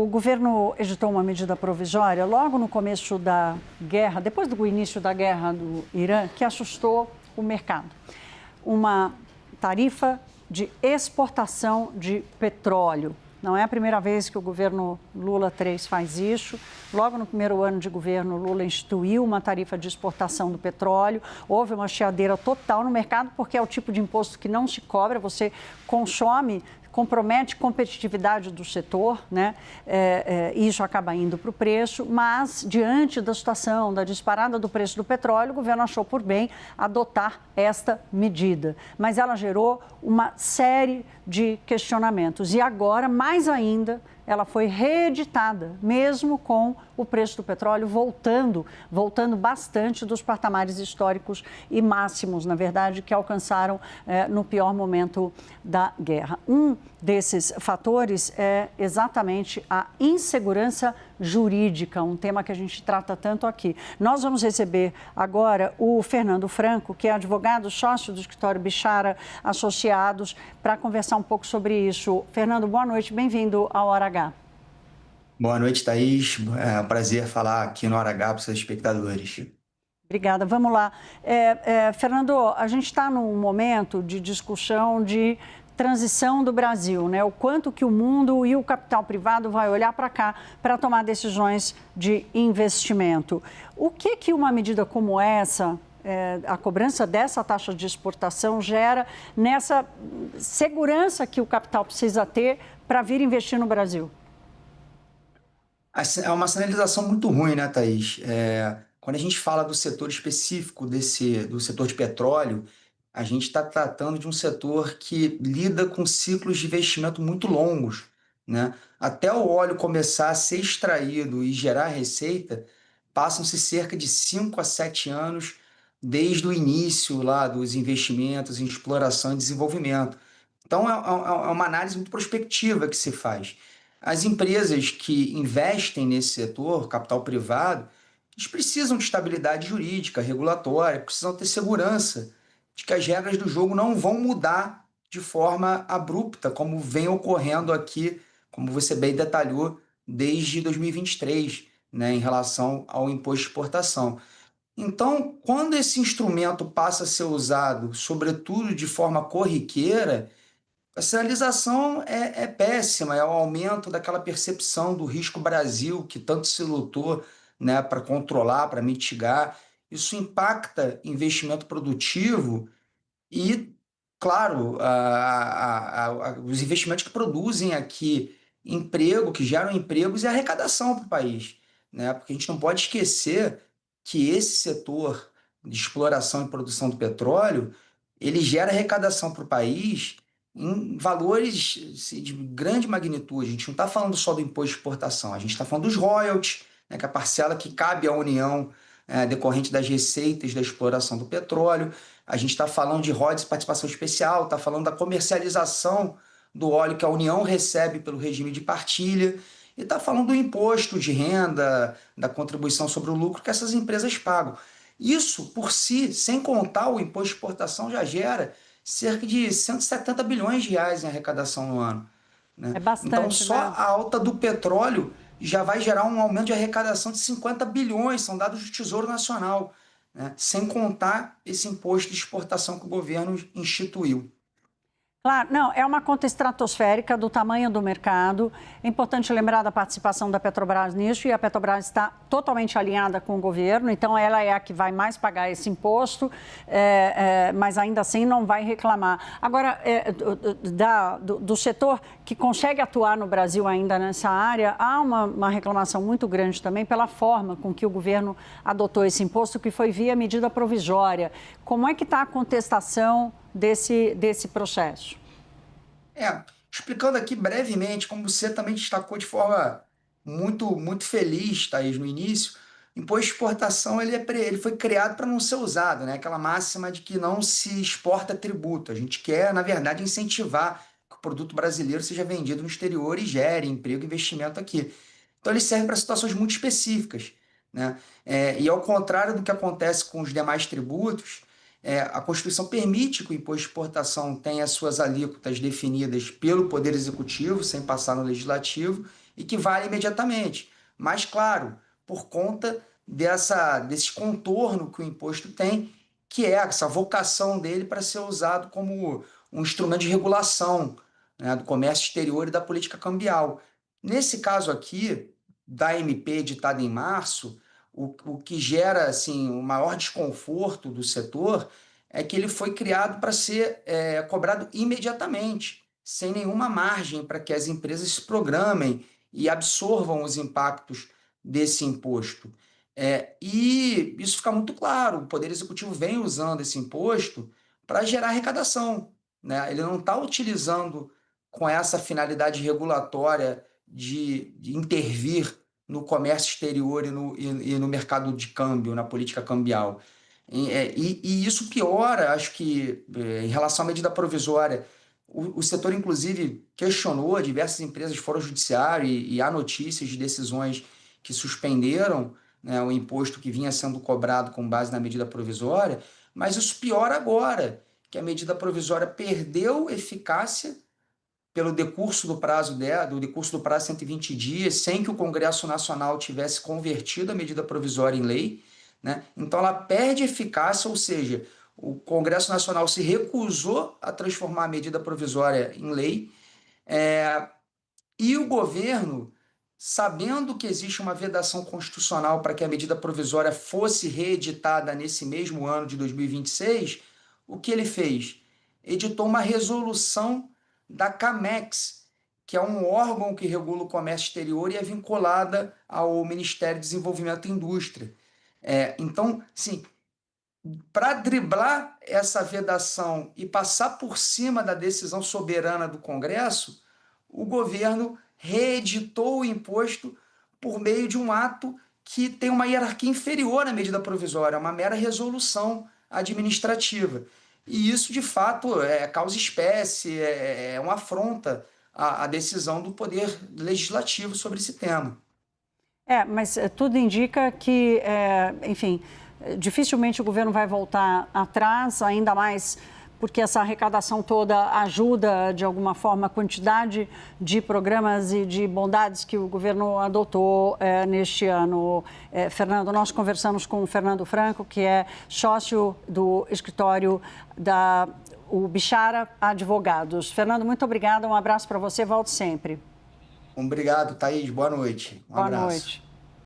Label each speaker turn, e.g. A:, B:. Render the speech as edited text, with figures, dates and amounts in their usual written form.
A: o governo editou uma medida provisória logo no começo da guerra, depois do início da guerra do Irã, que assustou o mercado. Uma tarifa de exportação de petróleo. Não é a primeira vez que o governo Lula III faz isso. Logo no primeiro ano de governo, Lula instituiu uma tarifa de exportação do petróleo. Houve uma chiadeira total no mercado, porque é o tipo de imposto que não se cobra, você consome, compromete competitividade do setor, né? Isso acaba indo para o preço, mas diante da situação, da disparada do preço do petróleo, o governo achou por bem adotar esta medida. Mas ela gerou uma série de questionamentos e agora, mais ainda, ela foi reeditada, mesmo com o preço do petróleo voltando bastante dos patamares históricos e máximos, na verdade, que alcançaram no pior momento da guerra. Um desses fatores é exatamente a insegurança jurídica, um tema que a gente trata tanto aqui. Nós vamos receber agora o Fernando Franco, que é advogado, sócio do escritório Bichara Associados, para conversar um pouco sobre isso. Fernando, boa noite, bem-vindo ao Hora H.
B: Boa noite, Thaís. É um prazer falar aqui no Hora H para os seus espectadores.
A: Obrigada. Vamos lá. Fernando, a gente está num momento de discussão de transição do Brasil, né? O quanto que o mundo e o capital privado vai olhar para cá para tomar decisões de investimento. O que uma medida como essa, a cobrança dessa taxa de exportação, gera nessa segurança que o capital precisa ter para vir investir no Brasil?
B: É uma sinalização muito ruim, né, Thaís? Quando a gente fala do setor específico do setor de petróleo, a gente está tratando de um setor que lida com ciclos de investimento muito longos, né? Até o óleo começar a ser extraído e gerar receita, passam-se cerca de 5 a 7 anos desde o início lá dos investimentos em exploração e desenvolvimento. Então, é uma análise muito prospectiva que se faz. As empresas que investem nesse setor, capital privado, eles precisam de estabilidade jurídica, regulatória, precisam ter segurança de que as regras do jogo não vão mudar de forma abrupta, como vem ocorrendo aqui, como você bem detalhou, desde 2023, né, em relação ao imposto de exportação. Então, quando esse instrumento passa a ser usado, sobretudo de forma corriqueira, a sinalização é péssima, é o aumento daquela percepção do risco Brasil, que tanto se lutou, né, para controlar, para mitigar. Isso impacta investimento produtivo e, claro, os investimentos que produzem aqui emprego, que geram empregos e arrecadação para o país, né? Porque a gente não pode esquecer que esse setor de exploração e produção do petróleo, ele gera arrecadação para o país em valores assim, de grande magnitude. A gente não está falando só do imposto de exportação, a gente está falando dos royalties, né, que é a parcela que cabe à União decorrente das receitas da exploração do petróleo. A gente está falando de royalties de participação especial, está falando da comercialização do óleo que a União recebe pelo regime de partilha, e está falando do imposto de renda, da contribuição sobre o lucro que essas empresas pagam. Isso, por si, sem contar o imposto de exportação, já gera cerca de 170 bilhões de reais em arrecadação no ano, né?
A: É
B: Então,
A: bastante,
B: só
A: né?
B: a alta do petróleo já vai gerar um aumento de arrecadação de 50 bilhões, são dados do Tesouro Nacional, né? Sem contar esse imposto de exportação que o governo instituiu.
A: Claro, não, é uma conta estratosférica do tamanho do mercado. É importante lembrar da participação da Petrobras nisso, e a Petrobras está totalmente alinhada com o governo, então ela é a que vai mais pagar esse imposto, mas ainda assim não vai reclamar. Agora, do setor que consegue atuar no Brasil ainda nessa área, há uma reclamação muito grande também pela forma com que o governo adotou esse imposto, que foi via medida provisória. Como é que está a contestação desse processo?
B: Explicando aqui brevemente, como você também destacou de forma muito feliz, Thaís, no início, o imposto de exportação ele foi criado para não ser usado, né? Aquela máxima de que não se exporta tributo. A gente quer, na verdade, incentivar que o produto brasileiro seja vendido no exterior e gere emprego e investimento aqui. Então, ele serve para situações muito específicas, né? E ao contrário do que acontece com os demais tributos, a Constituição permite que o imposto de exportação tenha suas alíquotas definidas pelo Poder Executivo, sem passar no Legislativo, e que vale imediatamente. Mas, claro, por conta desse contorno que o imposto tem, que é essa vocação dele para ser usado como um instrumento de regulação, né, do comércio exterior e da política cambial. Nesse caso aqui, da MP editada em março, o que gera assim, o maior desconforto do setor é que ele foi criado para ser cobrado imediatamente, sem nenhuma margem para que as empresas se programem e absorvam os impactos desse imposto. E isso fica muito claro, o Poder Executivo vem usando esse imposto para gerar arrecadação, né? Ele não está utilizando com essa finalidade regulatória de intervir no comércio exterior e no mercado de câmbio, na política cambial. E isso piora, acho que, em relação à medida provisória, o setor, inclusive, questionou, diversas empresas foram ao judiciário e há notícias de decisões que suspenderam, né, o imposto que vinha sendo cobrado com base na medida provisória, mas isso piora agora, que a medida provisória perdeu eficácia pelo decurso do prazo do decurso do prazo de 120 dias, sem que o Congresso Nacional tivesse convertido a medida provisória em lei, né? Então ela perde eficácia, ou seja, o Congresso Nacional se recusou a transformar a medida provisória em lei, e o governo, sabendo que existe uma vedação constitucional para que a medida provisória fosse reeditada nesse mesmo ano de 2026, o que ele fez? Editou uma resolução da CAMEX, que é um órgão que regula o comércio exterior e é vinculada ao Ministério do Desenvolvimento e Indústria. Então, sim, para driblar essa vedação e passar por cima da decisão soberana do Congresso, o governo reeditou o imposto por meio de um ato que tem uma hierarquia inferior à medida provisória, uma mera resolução administrativa. E isso, de fato, é causa espécie, é uma afronta à decisão do Poder Legislativo sobre esse tema.
A: Mas tudo indica que, enfim, dificilmente o governo vai voltar atrás, ainda mais porque essa arrecadação toda ajuda, de alguma forma, a quantidade de programas e de bondades que o governo adotou neste ano. Fernando, nós conversamos com o Fernando Franco, que é sócio do escritório da Bichara Advogados. Fernando, muito obrigada, um abraço para você, volte sempre.
B: Obrigado, Thaís, boa noite. Um abraço.
A: Boa noite.